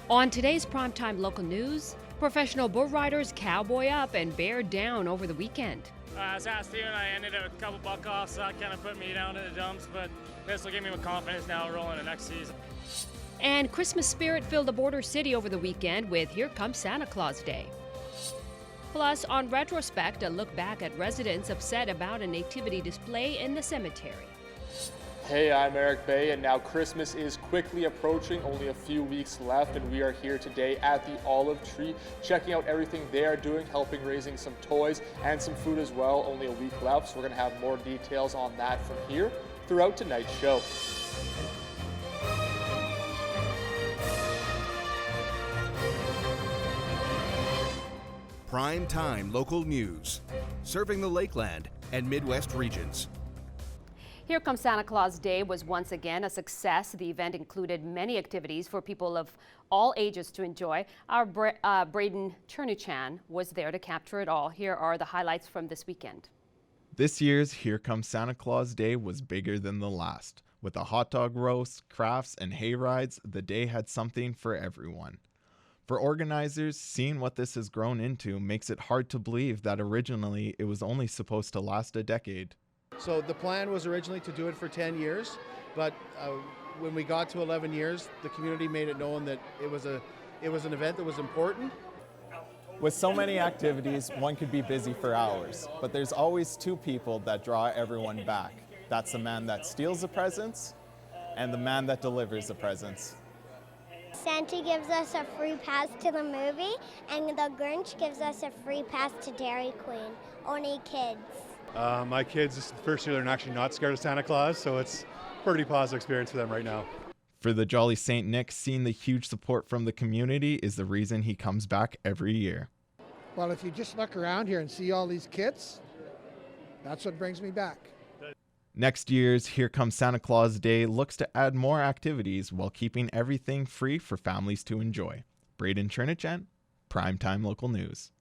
On today's primetime local news, professional bull riders cowboy up and bear down over the weekend. This afternoon I ended up with a couple buck offs, so that kind of put me down in the dumps, but this will give me confidence now rolling the next season. And Christmas spirit filled the border city over the weekend with Here Comes Santa Claus Day. Plus, on Retrospect, a look back at residents upset about a nativity display in the cemetery. Hey, I'm Eric Bay, and now Christmas is quickly approaching, only a few weeks left, and we are here today at the Olive Tree, checking out everything they are doing, helping raising some toys and some food as well, only a week left, so we're going to have more details on that from here throughout tonight's show. Prime time local news, serving the Lakeland and Midwest regions. Here Comes Santa Claus Day was once again a success. The event included many activities for people of all ages to enjoy. Our Braden Chernuchan was there to capture it all. Here are the highlights from this weekend. This year's Here Comes Santa Claus Day was bigger than the last. With a hot dog roast, crafts, and hay rides, the day had something for everyone. For organizers, seeing what this has grown into makes it hard to believe that originally it was only supposed to last a decade. So the plan was originally to do it for 10 years, but when we got to 11 years, the community made it known that it was an event that was important. With so many activities, one could be busy for hours, but there's always two people that draw everyone back. That's the man that steals the presents and the man that delivers the presents. Santa gives us a free pass to the movie, and the Grinch gives us a free pass to Dairy Queen. Only kids. My kids, this is the first year they're actually not scared of Santa Claus, so it's a pretty positive experience for them right now. For the Jolly St. Nick, seeing the huge support from the community is the reason he comes back every year. Well, if you just look around here and see all these kits, that's what brings me back. Next year's Here Comes Santa Claus Day looks to add more activities while keeping everything free for families to enjoy. Braden Chernuchan, Primetime Local News.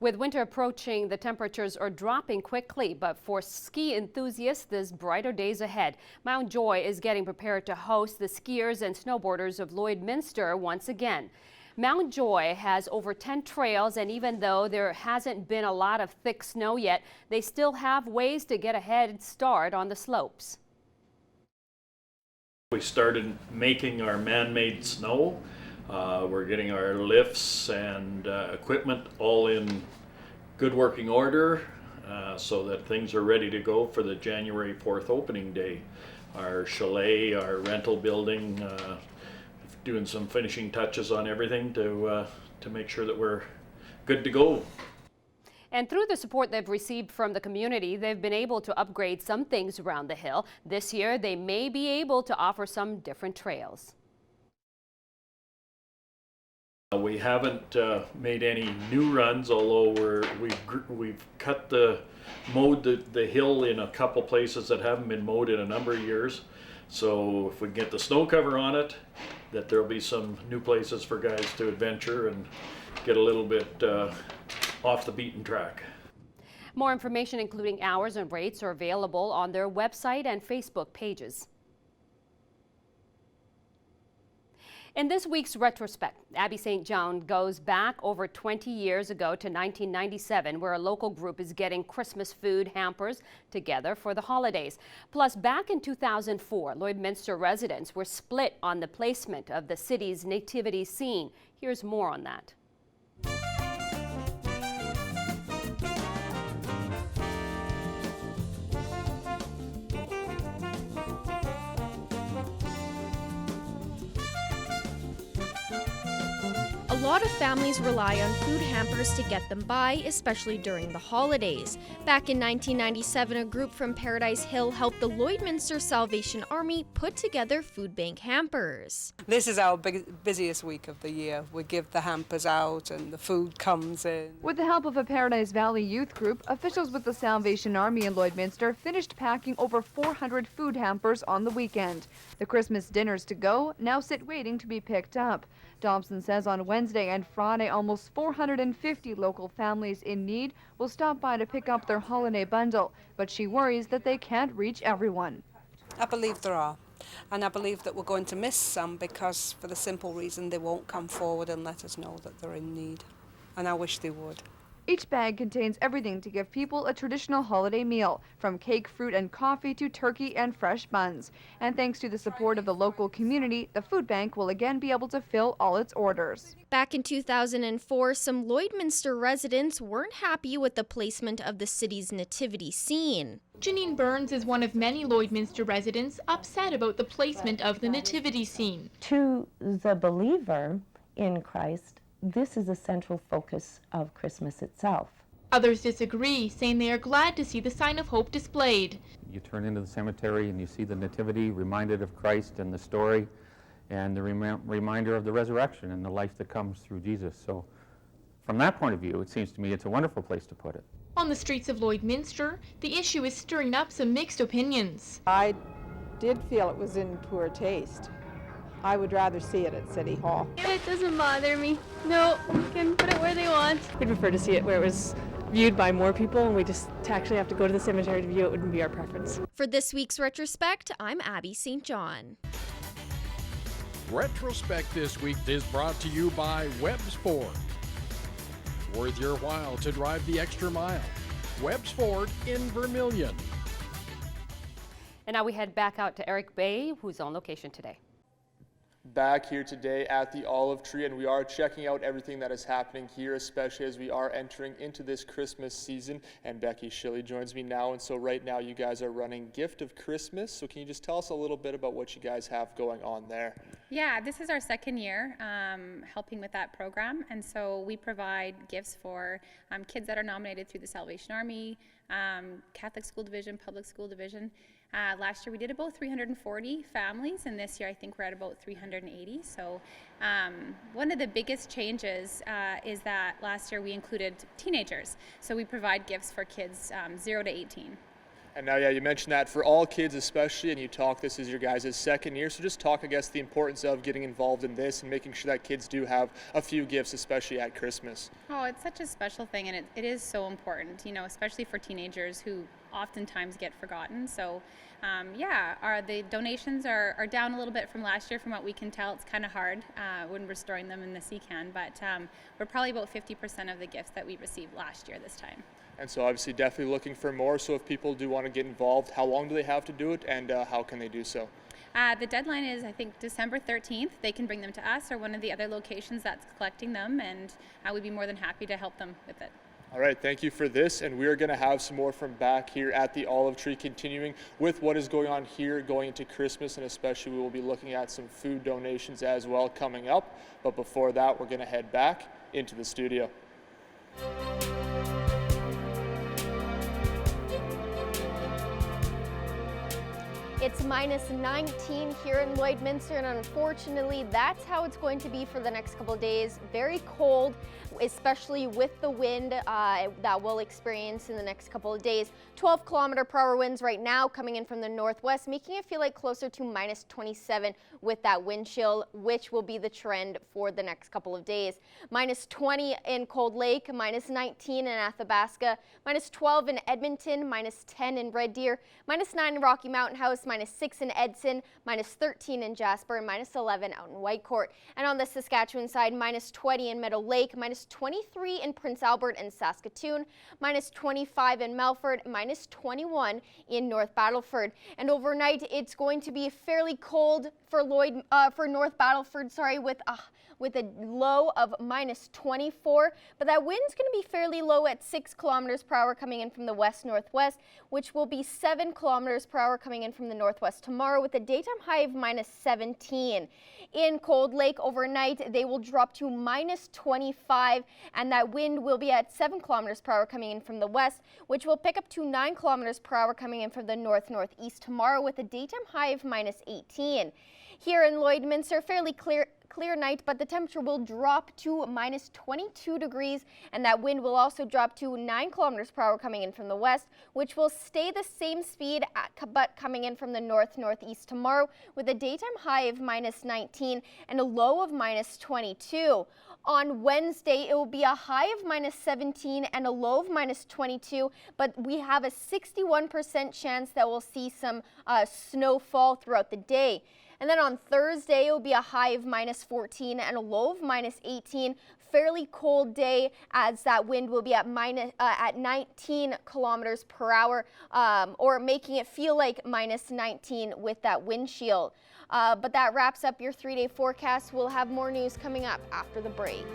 With winter approaching, the temperatures are dropping quickly, but for ski enthusiasts, there's brighter days ahead. Mount Joy is getting prepared to host the skiers and snowboarders of Lloydminster once again. Mount Joy has over 10 trails, and even though there hasn't been a lot of thick snow yet, they still have ways to get a head start on the slopes. We started making our man-made snow. We're getting our lifts and equipment all in good working order so that things are ready to go for the January 4th opening day. Our chalet, our rental building, doing some finishing touches on everything to make sure that we're good to go. And through the support they've received from the community, they've been able to upgrade some things around the hill. This year, they may be able to offer some different trails. We haven't made any new runs, although we've mowed the hill in a couple places that haven't been mowed in a number of years. So if we can get the snow cover on it, that there'll be some new places for guys to adventure and get a little bit off the beaten track. More information, including hours and rates, are available on their website and Facebook pages. In this week's retrospect, Abby St. John goes back over 20 years ago to 1997, where a local group is getting Christmas food hampers together for the holidays. Plus, back in 2004, Lloydminster residents were split on the placement of the city's nativity scene. Here's more on that. A lot of families rely on food hampers to get them by, especially during the holidays. Back in 1997, a group from Paradise Hill helped the Lloydminster Salvation Army put together food bank hampers. This is our busiest week of the year. We give the hampers out and the food comes in. With the help of a Paradise Valley youth group, officials with the Salvation Army in Lloydminster finished packing over 400 food hampers on the weekend. The Christmas dinners to go now sit waiting to be picked up. Dobson says on Wednesday and Friday, almost 450 local families in need will stop by to pick up their holiday bundle, but she worries that they can't reach everyone. I believe there are. And I believe that we're going to miss some because for the simple reason they won't come forward and let us know that they're in need. And I wish they would. Each bag contains everything to give people a traditional holiday meal, from cake, fruit, and coffee to turkey and fresh buns. And thanks to the support of the local community, the food bank will again be able to fill all its orders. Back in 2004, some Lloydminster residents weren't happy with the placement of the city's nativity scene. Janine Burns is one of many Lloydminster residents upset about the placement of the nativity scene. To the believer in Christ, this is a central focus of Christmas itself. Others disagree, saying they are glad to see the sign of hope displayed. You turn into the cemetery and you see the nativity, reminded of Christ and the story, and the reminder of the resurrection and the life that comes through Jesus. So from that point of view, it seems to me it's a wonderful place to put it. On the streets of Lloydminster, the issue is stirring up some mixed opinions. I did feel it was in poor taste. I would rather see it at City Hall. It doesn't bother me. No, you can put it where they want. We'd prefer to see it where it was viewed by more people, and we just to actually have to go to the cemetery to view it wouldn't be our preference. For this week's Retrospect, I'm Abby St. John. Retrospect this week is brought to you by Webb's Ford. Worth your while to drive the extra mile. Webb's Ford in Vermilion. And now we head back out to Eric Bay, who's on location today. Back here today at the Olive Tree, and we are checking out everything that is happening here, especially as we are entering into this Christmas season. And Becky Shilley joins me now, and so right now you guys are running Gift of Christmas. So can you just tell us a little bit about what you guys have going on there? Yeah, this is our second year helping with that program, and so we provide gifts for kids that are nominated through the Salvation Army, Catholic School Division, Public School Division. Last year we did about 340 families, and this year I think we're at about 380. So one of the biggest changes is that last year we included teenagers. So we provide gifts for kids 0 to 18. And now, yeah, you mentioned that for all kids especially, and you talk, this is your guys' second year, so just talk, I guess, the importance of getting involved in this and making sure that kids do have a few gifts, especially at Christmas. Oh, it's such a special thing, and it is so important, you know, especially for teenagers who oftentimes get forgotten. So, the donations are down a little bit from last year from what we can tell. It's kind of hard when we're storing them in the CCAN, but we're probably about 50% of the gifts that we received last year this time. And so obviously definitely looking for more. So if people do want to get involved, how long do they have to do it, and how can they do so? The deadline is, I think, December 13th. They can bring them to us or one of the other locations that's collecting them, and we'd be more than happy to help them with it. All right, thank you for this, and we're going to have some more from back here at the Olive Tree, continuing with what is going on here going into Christmas, and especially we will be looking at some food donations as well coming up. But before that, we're going to head back into the studio. It's minus 19 here in Lloydminster, and unfortunately that's how it's going to be for the next couple of days. Very cold, especially with the wind that we'll experience in the next couple of days. 12-kilometer-per-hour winds right now coming in from the northwest, making it feel like closer to minus 27 with that wind chill, which will be the trend for the next couple of days. Minus 20 in Cold Lake, minus 19 in Athabasca, minus 12 in Edmonton, minus 10 in Red Deer, minus 9 in Rocky Mountain House, minus 6 in Edson, minus 13 in Jasper, and minus 11 out in Whitecourt. And on the Saskatchewan side, minus 20 in Meadow Lake, minus 23 in Prince Albert and Saskatoon, minus 25 in Melfort, minus 21 in North Battleford. And overnight, it's going to be fairly cold for North Battleford, with a low of minus 24, but that wind's going to be fairly low at 6 kilometers per hour coming in from the west-northwest, which will be 7 kilometers per hour coming in from the northwest tomorrow, with a daytime high of minus 17. In Cold Lake overnight, they will drop to minus 25, and that wind will be at 7 kilometers per hour coming in from the west, which will pick up to 9 kilometers per hour coming in from the north-northeast tomorrow, with a daytime high of minus 18. Here in Lloydminster, fairly clear night, but the temperature will drop to minus 22 degrees, and that wind will also drop to 9 kilometers per hour coming in from the west, which will stay the same speed but coming in from the northeast tomorrow, with a daytime high of minus 19 and a low of minus 22. On Wednesday, it will be a high of minus 17 and a low of minus 22, but we have a 61% chance that we'll see some snowfall throughout the day. And then on Thursday, it will be a high of minus 14 and a low of minus 18. Fairly cold day, as that wind will be at 19 kilometers per hour, or making it feel like minus 19 with that wind chill. But that wraps up your 3-day forecast. We'll have more news coming up after the break.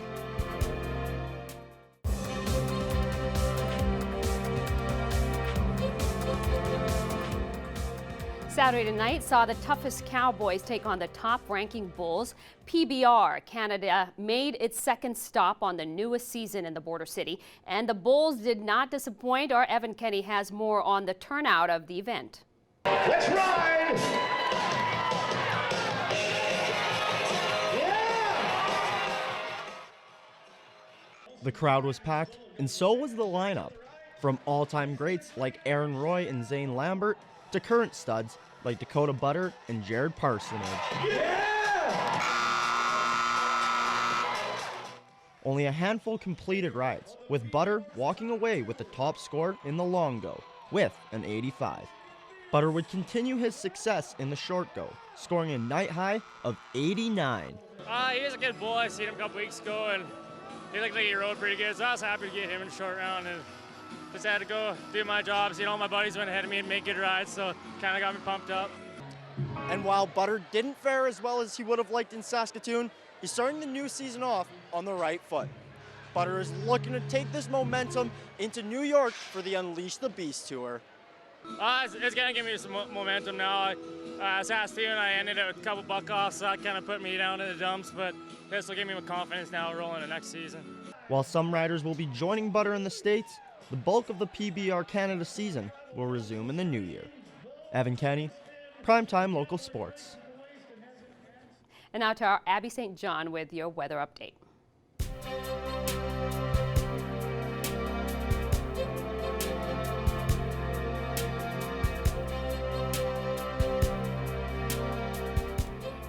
Saturday night saw the toughest Cowboys take on the top-ranking Bulls. PBR Canada made its second stop on the newest season in the border city, and the Bulls did not disappoint. Our Evan Kenny has more on the turnout of the event. Let's ride! The crowd was packed, and so was the lineup. From all-time greats like Aaron Roy and Zane Lambert to current studs like Dakota Butter and Jared Parsonage. Yeah! Only a handful completed rides, with Butter walking away with the top score in the long go, with an 85. Butter would continue his success in the short go, scoring a night high of 89. He is a good bull. I seen him a couple weeks ago, and he looked like he rode pretty good, so I was happy to get him in the short round. And just had to go do my jobs. All my buddies went ahead of me and made good rides, so kind of got me pumped up. And while Butter didn't fare as well as he would have liked in Saskatoon, he's starting the new season off on the right foot. Butter is looking to take this momentum into New York for the Unleash the Beast tour. It's going to give me some momentum now. Saskatoon, I ended up with a couple buck-offs, so that kind of put me down in the dumps, but this will give me more confidence now rolling the next season. While some riders will be joining Butter in the States, the bulk of the PBR Canada season will resume in the new year. Evan Kenny, Primetime Local Sports. And now to our Abby St. John with your weather update.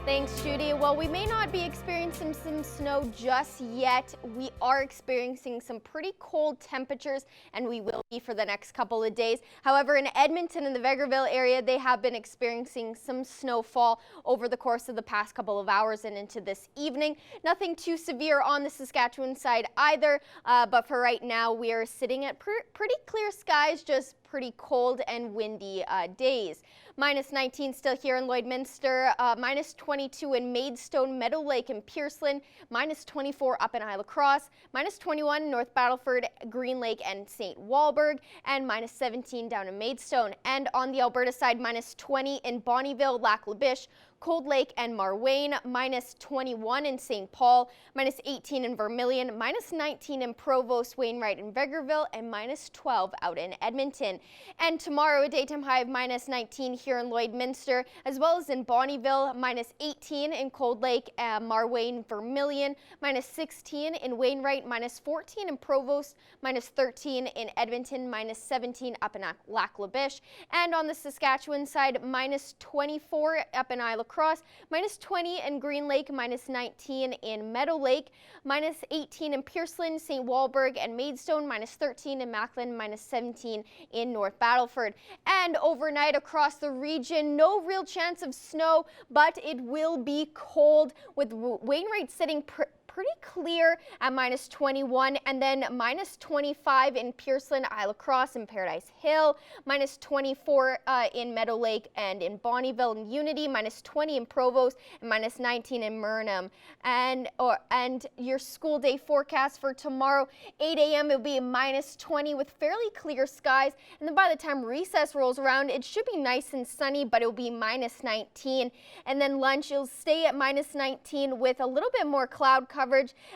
Thanks, Judy. Well, we may not be experiencing some snow just yet. We are experiencing some pretty cold temperatures, and we will be for the next couple of days. However, in Edmonton and the Vegreville area, they have been experiencing some snowfall over the course of the past couple of hours and into this evening. Nothing too severe on the Saskatchewan side either, but for right now, we are sitting at pretty clear skies, just pretty cold and windy days. Minus 19 still here in Lloydminster, minus 22 in Maidstone, Meadow Lake, and Pearceland, minus 24 up in Isle Cross, minus 21 in North Battleford, Green Lake, and St. Walburg, and minus 17 down in Maidstone. And on the Alberta side, minus 20 in Bonnyville, Lac La Biche, Cold Lake, and Marwayne, minus 21 in St. Paul, minus 18 in Vermilion, minus 19 in Provost, Wainwright, and Vegreville, and minus 12 out in Edmonton. And tomorrow, a daytime high of minus 19 here in Lloydminster, as well as in Bonnyville, minus 18 in Cold Lake, Marwayne, Vermilion, minus 16 in Wainwright, minus 14 in Provost, minus 13 in Edmonton, minus 17 up in Lac La Biche. And on the Saskatchewan side, minus 24 up in Isle Cross, minus 20 in Green Lake, minus 19 in Meadow Lake, minus 18 in Pearceland, St. Walburg, and Maidstone, minus 13 in Macklin, minus 17 in North Battleford. And overnight across the region, no real chance of snow, but it will be cold, with Wainwright sitting pretty clear at minus 21, and then minus 25 in Pearceland, Isle Cross, and Paradise Hill, minus 24 in Meadow Lake and in Bonnyville and Unity, minus 20 in Provost, and minus 19 in Murnum. And your school day forecast for tomorrow, 8 a.m. it'll be minus 20 with fairly clear skies, and then by the time recess rolls around, it should be nice and sunny, but it'll be minus 19. And then lunch, you'll stay at minus 19 with a little bit more cloud coverage.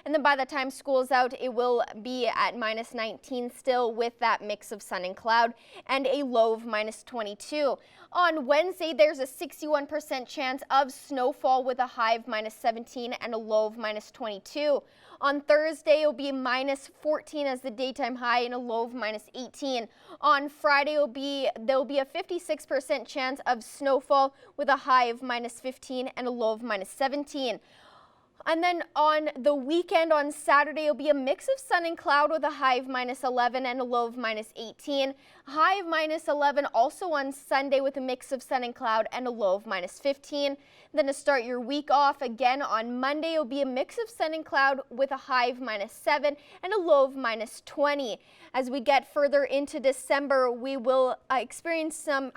And then by the time school's out, it will be at minus 19 still, with that mix of sun and cloud, and a low of minus 22. On Wednesday, there's a 61% chance chance of snowfall with a high of -17 and a low of -22. On Thursday, it'll be -14 as the daytime high and a low of -18. On Friday, there'll be a 56% chance of snowfall with a high of -15 and a low of -17. And then on the weekend, on Saturday, it'll be a mix of sun and cloud with a high of -11 and a low of -18. High of -11 also on Sunday with a mix of sun and cloud and a low of -15. Then to start your week off, again on Monday, it'll be a mix of sun and cloud with a high of -7 and a low of -20. As we get further into December, we will experience some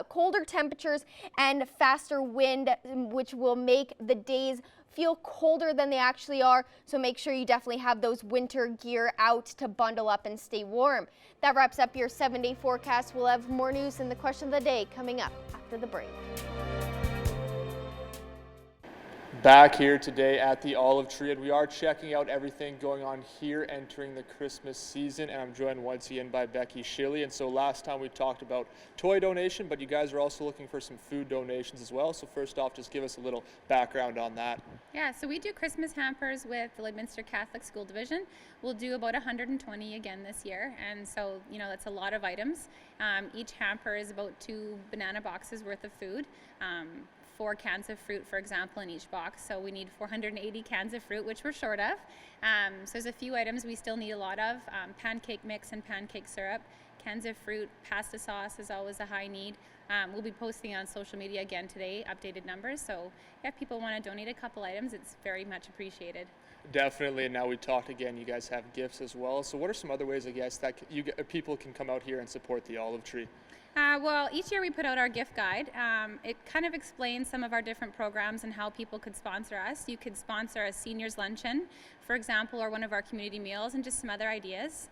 colder temperatures and faster wind, which will make the days feel colder than they actually are, so make sure you definitely have those winter gear out to bundle up and stay warm. That wraps up your 7-day forecast. We'll have more news in the question of the day coming up after the break. Back here today at the Olive Tree, and we are checking out everything going on here entering the Christmas season, and I'm joined once again by Becky Shilley. And so last time we talked about toy donation, but you guys are also looking for some food donations as well. So first off, just give us a little background on that. Yeah, so we do Christmas hampers with the Lloydminster Catholic School Division. We'll do about 120 again this year, and so, you know, that's a lot of items. Each hamper is about 2 banana boxes worth of food. 4 cans of fruit, for example, in each box. So we need 480 cans of fruit, which we're short of. So there's a few items we still need a lot of. Pancake mix and pancake syrup, cans of fruit, pasta sauce is always a high need. We'll be posting on social media again today, updated numbers. So if people want to donate a couple items, it's very much appreciated. Definitely, and now we talked again, you guys have gifts as well. So what are some other ways, I guess, that people can come out here and support the Olive Tree? Well, each year we put out our gift guide. It kind of explains some of our different programs and how people could sponsor us. You could sponsor a seniors luncheon, for example, or one of our community meals, and just some other ideas.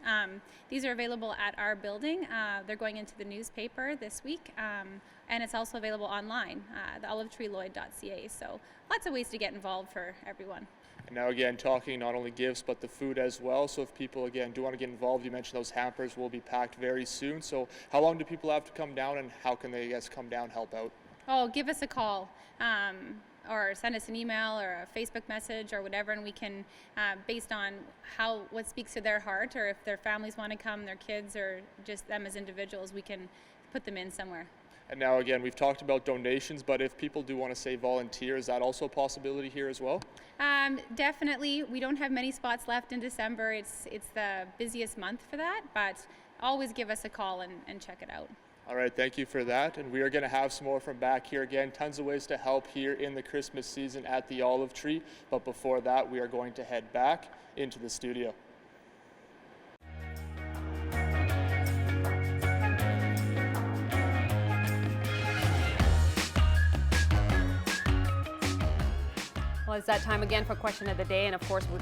These are available at our building. They're going into the newspaper this week, and it's also available online, theolivetreeloyd.ca. So lots of ways to get involved for everyone. And now again, talking not only gifts, but the food as well. So if people, again, do want to get involved, you mentioned those hampers will be packed very soon. So how long do people have to come down, and how can they, I guess, come down, help out? Oh, give us a call or send us an email or a Facebook message or whatever, and we can, based on what speaks to their heart, or if their families want to come, their kids, or just them as individuals, we can put them in somewhere. And now again, we've talked about donations, but if people do want to say volunteer, is that also a possibility here as well? Definitely. We don't have many spots left in December. It's the busiest month for that, but always give us a call and check it out. All right, thank you for that. And we are going to have some more from back here again. Tons of ways to help here in the Christmas season at the Olive Tree. But before that, we are going to head back into the studio. Well, it's that time again for question of the day, and of course we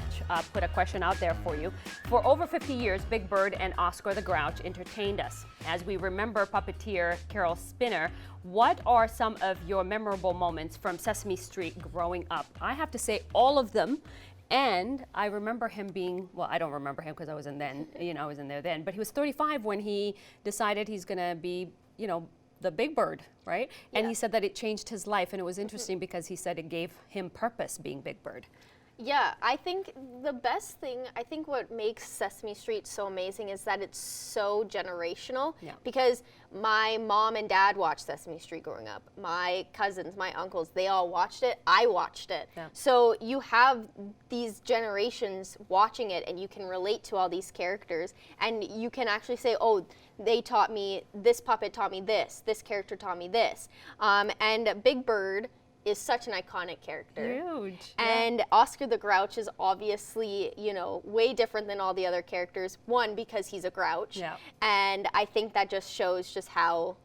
put a question out there for you. For over 50 years, Big Bird and Oscar the Grouch entertained us. As we remember puppeteer Carol Spinner, what are some of your memorable moments from Sesame Street growing up? I have to say all of them. And I remember him being, well, I don't remember him because I wasn't there then, but he was 35 when he decided he's going to be, the Big Bird, right? Yeah. And he said that it changed his life, and it was interesting because he said it gave him purpose being Big Bird. Yeah, I think the best thing, what makes Sesame Street so amazing is that it's so generational. Yeah. Because my mom and dad watched Sesame Street growing up. My cousins, my uncles, they all watched it. I watched it. Yeah. So you have these generations watching it, and you can relate to all these characters, and you can actually say, oh, they taught me, this puppet taught me this character taught me this. And Big Bird is such an iconic character. Huge. And yeah. Oscar the Grouch is obviously, way different than all the other characters. One, because he's a grouch. Yeah. And I think that just shows just how,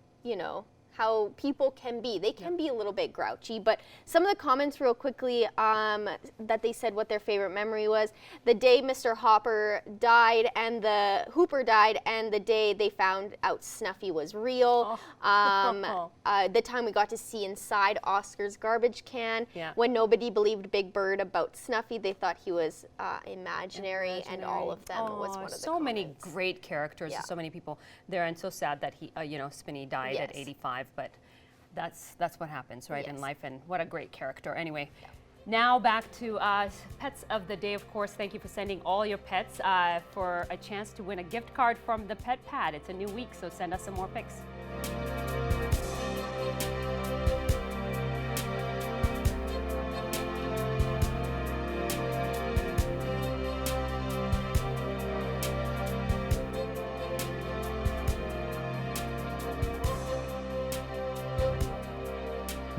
how people can be. They can be a little bit grouchy, but some of the comments real quickly that they said what their favorite memory was, the day Mr. Hooper died and the day they found out Snuffy was real. Oh. The time we got to see inside Oscar's garbage can. Yeah. When nobody believed Big Bird about Snuffy, they thought he was imaginary, and all of them was one of the so comments. Many great characters, yeah. So many people there, and so sad that he, Spinny died at 85. But That's what happens, right, in Yes. life, and what a great character. Anyway, now back to Pets of the Day, of course. Thank you for sending all your pets for a chance to win a gift card from the Pet Pad. It's a new week, so send us some more pics.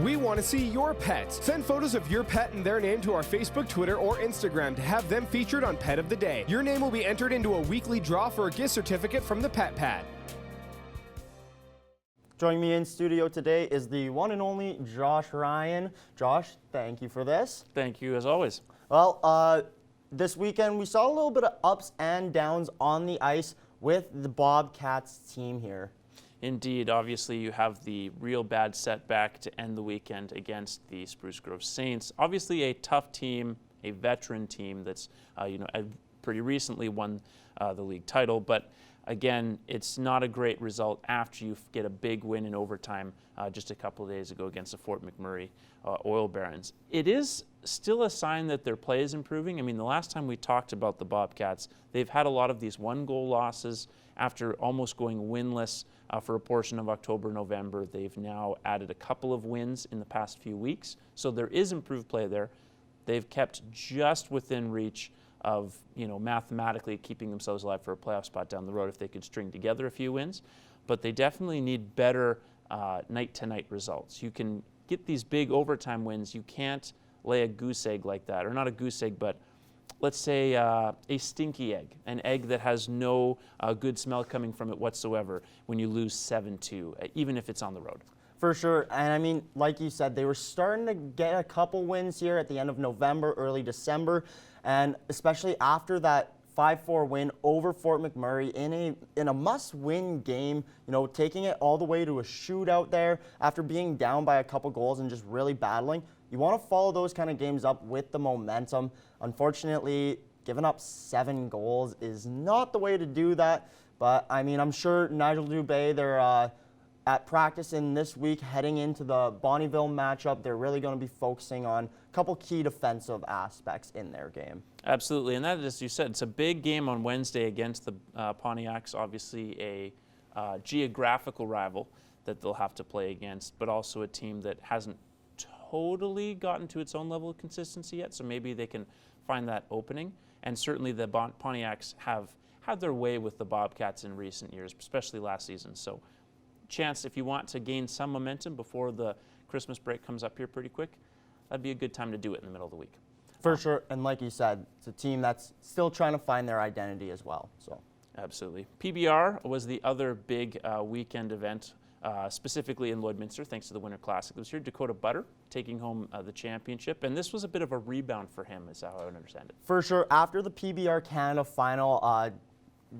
We want to see your pets. Send photos of your pet and their name to our Facebook, Twitter, or Instagram to have them featured on Pet of the Day. Your name will be entered into a weekly draw for a gift certificate from the Pet Pad. Joining me in studio today is the one and only Josh Ryan. Josh, thank you for this. Thank you, as always. Well, this weekend we saw a little bit of ups and downs on the ice with the Bobcats team here. Indeed, obviously you have the real bad setback to end the weekend against the Spruce Grove Saints. Obviously a tough team, a veteran team that's pretty recently won the league title, but again, it's not a great result after you get a big win in overtime just a couple of days ago against the Fort McMurray Oil Barons. It is still a sign that their play is improving. I mean, the last time we talked about the Bobcats, they've had a lot of these one-goal losses after almost going winless for a portion of October, November. They've now added a couple of wins in the past few weeks, so there is improved play there. They've kept just within reach of, mathematically keeping themselves alive for a playoff spot down the road if they could string together a few wins. But they definitely need better night-to-night results. You can get these big overtime wins. You can't lay a goose egg like that, or not a goose egg, but let's say a stinky egg, an egg that has no good smell coming from it whatsoever when you lose 7-2, even if it's on the road. For sure, and I mean, like you said, they were starting to get a couple wins here at the end of November, early December, and especially after that 5-4 win over Fort McMurray in a must-win game, taking it all the way to a shootout there after being down by a couple goals and just really battling. You want to follow those kind of games up with the momentum. Unfortunately, giving up 7 goals is not the way to do that, but I mean, I'm sure Nigel Dubé, they're at practice in this week, heading into the Bonnyville matchup. They're really going to be focusing on a couple key defensive aspects in their game. Absolutely, and that, as you said, it's a big game on Wednesday against the Pontiacs, obviously a geographical rival that they'll have to play against, but also a team that hasn't totally gotten to its own level of consistency yet, so maybe they can find that opening. And certainly the Pontiacs have had their way with the Bobcats in recent years, especially last season. So chance, if you want to gain some momentum before the Christmas break comes up here pretty quick, that'd be a good time to do it in the middle of the week. For sure, and like you said, it's a team that's still trying to find their identity as well. So absolutely. PBR was the other big weekend event, specifically in Lloydminster, thanks to the Winter Classic. It was here, Dakota Butter taking home the championship, and this was a bit of a rebound for him, is how I would understand it. For sure, after the PBR Canada final,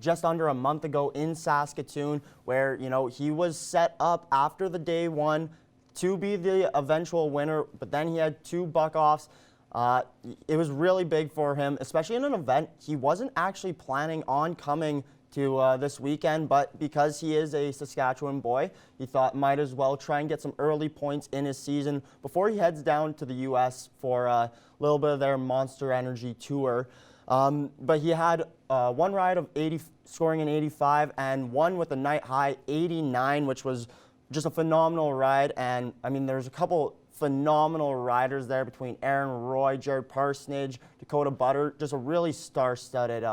just under a month ago in Saskatoon, where he was set up after the day one to be the eventual winner, but then he had 2 buck-offs. It was really big for him, especially in an event he wasn't actually planning on coming to this weekend, but because he is a Saskatchewan boy, he thought might as well try and get some early points in his season before he heads down to the U.S. for a little bit of their Monster Energy tour. But he had one ride of 80, scoring an 85, and one with a night high 89, which was just a phenomenal ride. And I mean, there's a couple phenomenal riders there between Aaron Roy, Jared Parsonage, Dakota Butter, just a really star-studded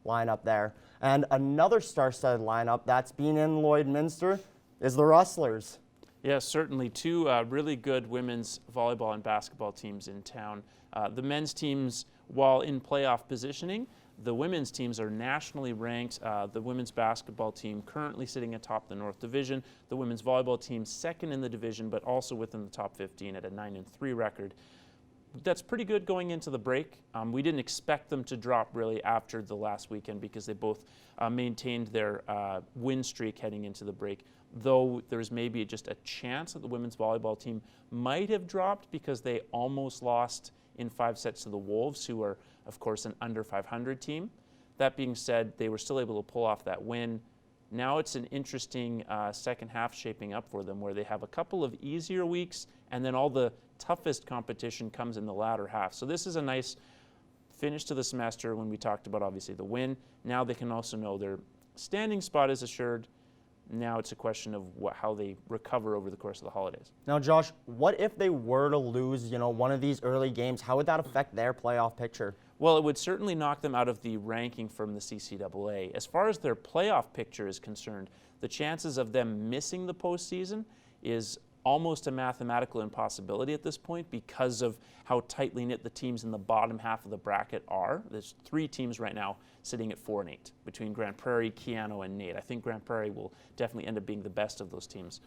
lineup there. And another star-studded lineup that's been in Lloydminster is the Rustlers. Yes, certainly 2 really good women's volleyball and basketball teams in town. The men's teams, while in playoff positioning, the women's teams are nationally ranked. The women's basketball team currently sitting atop the North Division. The women's volleyball team second in the division, but also within the top 15 at a 9-3 record. That's pretty good going into the break. We didn't expect them to drop really after the last weekend because they both maintained their win streak heading into the break, though there's maybe just a chance that the women's volleyball team might have dropped because they almost lost in 5 sets to the Wolves, who are, of course, an under 500 team. That being said, they were still able to pull off that win. Now it's an interesting second half shaping up for them, where they have a couple of easier weeks, and then all the toughest competition comes in the latter half. So this is a nice finish to the semester when we talked about, obviously, the win. Now they can also know their standing spot is assured. Now it's a question of how they recover over the course of the holidays. Now, Josh, what if they were to lose, one of these early games? How would that affect their playoff picture? Well, it would certainly knock them out of the ranking from the CCAA. As far as their playoff picture is concerned, the chances of them missing the postseason is almost a mathematical impossibility at this point because of how tightly knit the teams in the bottom half of the bracket are. There's 3 teams right now sitting at 4-8 between Grande Prairie, Keano, and Nate. I think Grande Prairie will definitely end up being the best of those teams.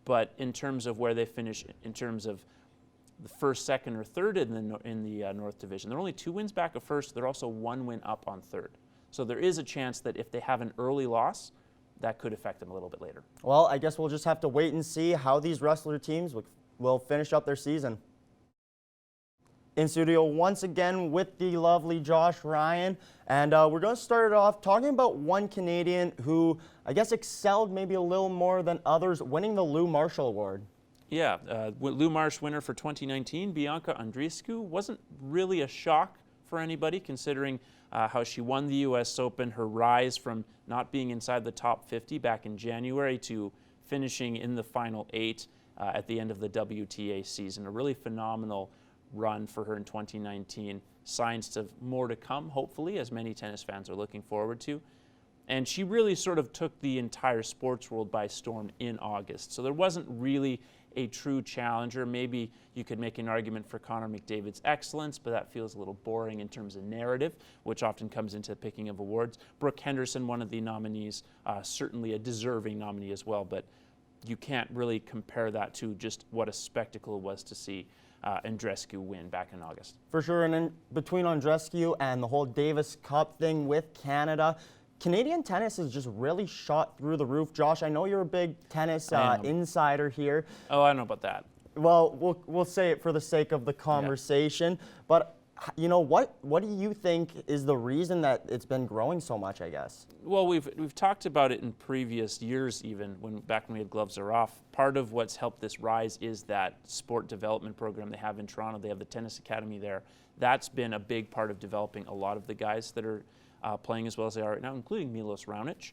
But in terms of where they finish, in terms of the first, second, or third in the North Division, they're only 2 wins back of first. They're also 1 win up on third. So there is a chance that if they have an early loss, that could affect them a little bit later. Well, I guess we'll just have to wait and see how these wrestler teams will finish up their season. In studio once again with the lovely Josh Ryan, and we're going to start it off talking about one Canadian who I guess excelled maybe a little more than others, winning the Lou Marshall Award. Yeah, Lou Marsh winner for 2019, Bianca Andreescu, wasn't really a shock for anybody considering how she won the U.S. Open, her rise from not being inside the top 50 back in January to finishing in the final 8 at the end of the WTA season. A really phenomenal run for her in 2019. Signs of more to come, hopefully, as many tennis fans are looking forward to. And she really sort of took the entire sports world by storm in August. So there wasn't really a true challenger. Maybe you could make an argument for Connor McDavid's excellence, but that feels a little boring in terms of narrative, which often comes into the picking of awards. Brooke Henderson, one of the nominees, certainly a deserving nominee as well, but you can't really compare that to just what a spectacle it was to see Andreescu win back in August. For sure, and then between Andreescu and the whole Davis Cup thing with Canada, Canadian tennis has just really shot through the roof. Josh, I know you're a big tennis insider here. Oh, I know about that. Well, we'll say it for the sake of the conversation. Yeah. But what do you think is the reason that it's been growing so much, I guess? Well, we've talked about it in previous years, even back when we had Gloves Are Off. Part of what's helped this rise is that sport development program they have in Toronto. They have the tennis academy there. That's been a big part of developing a lot of the guys that are playing as well as they are right now, including Milos Raonic,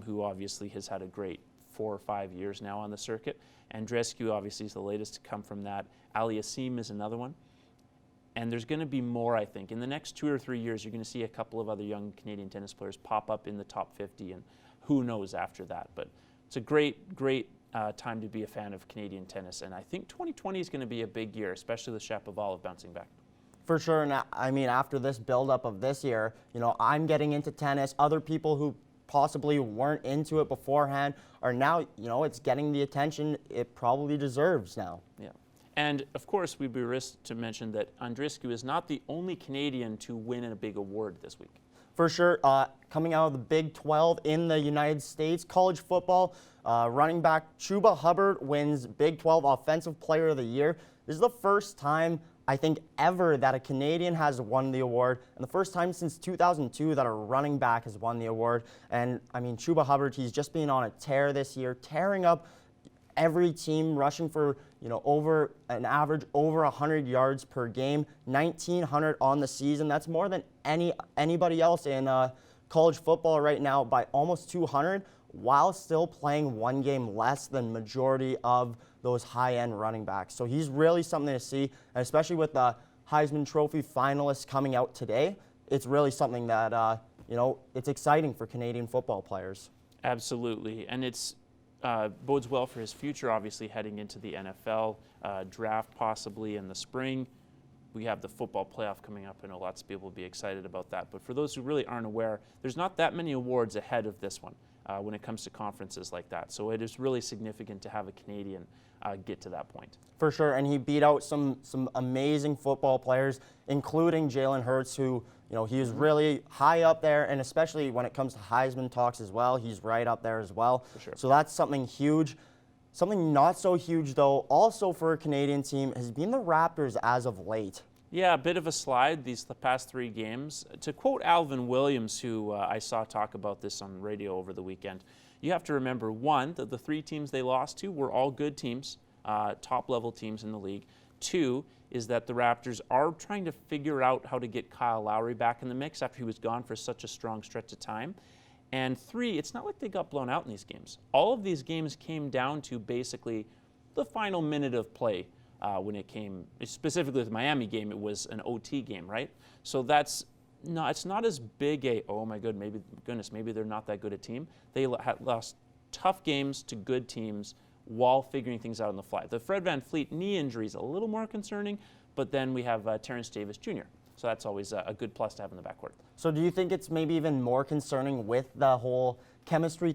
who obviously has had a great 4 or 5 years now on the circuit. Andreescu obviously is the latest to come from that. Aliassime is another one. And there's going to be more, I think. In the next 2 or 3 years, you're going to see a couple of other young Canadian tennis players pop up in the top 50, and who knows after that. But it's a great time to be a fan of Canadian tennis, and I think 2020 is going to be a big year, especially with Shapovalov bouncing back. For sure, and I mean, after this buildup of this year, I'm getting into tennis. Other people who possibly weren't into it beforehand are now, it's getting the attention it probably deserves now. Yeah. And of course, we'd be remiss to mention that Andreescu is not the only Canadian to win a big award this week. For sure, coming out of the Big 12 in the United States, college football, running back Chuba Hubbard wins Big 12 Offensive Player of the Year. This is the first time, I think, ever that a Canadian has won the award, and the first time since 2002 that a running back has won the award. And I mean, Chuba Hubbard, he's just been on a tear this year, tearing up every team, rushing for over an average over 100 yards per game, 1,900 on the season. That's more than anybody else in college football right now by almost 200, while still playing one game less than majority of those high-end running backs. So he's really something to see, and especially with the Heisman Trophy finalists coming out today, it's really something that it's exciting for Canadian football players. Absolutely, and it's bodes well for his future, obviously, heading into the NFL draft possibly in the spring. We have the football playoff coming up. I know lots of people will be excited about that. But for those who really aren't aware, there's not that many awards ahead of this one when it comes to conferences like that. So it is really significant to have a Canadian get to that point. For sure, and he beat out some amazing football players, including Jalen Hurts, who he is really high up there, and especially when it comes to Heisman talks as well, he's right up there as well. For sure. So that's something huge. Something not so huge, though, also for a Canadian team, has been the Raptors as of late. Yeah, a bit of a slide the past 3 games. To quote Alvin Williams, who I saw talk about this on radio over the weekend, you have to remember, one, that the 3 teams they lost to were all good teams, top-level teams in the league. 2 is that the Raptors are trying to figure out how to get Kyle Lowry back in the mix after he was gone for such a strong stretch of time. And 3, it's not like they got blown out in these games. All of these games came down to basically the final minute of play. When it came, specifically with the Miami game, it was an OT game, right? So it's not as big a, oh my goodness, maybe they're not that good a team. They lost tough games to good teams while figuring things out on the fly. The Fred VanVleet knee injury is a little more concerning, but then we have Terrence Davis Jr., so that's always a good plus to have in the backcourt. So do you think it's maybe even more concerning with the whole chemistry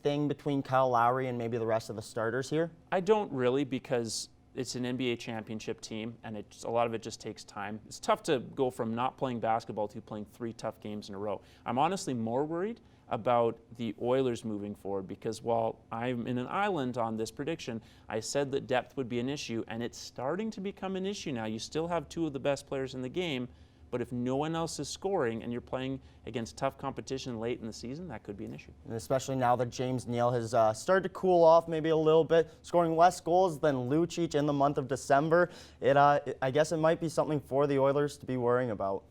thing between Kyle Lowry and maybe the rest of the starters here? I don't really, because it's an NBA championship team, and a lot of it just takes time. It's tough to go from not playing basketball to playing 3 tough games in a row. I'm honestly more worried about the Oilers moving forward, because while I'm in an island on this prediction, I said that depth would be an issue, and it's starting to become an issue now. You still have 2 of the best players in the game, but if no one else is scoring and you're playing against tough competition late in the season, that could be an issue. And especially now that James Neal has started to cool off maybe a little bit, scoring less goals than Lucic in the month of December. I guess it might be something for the Oilers to be worrying about.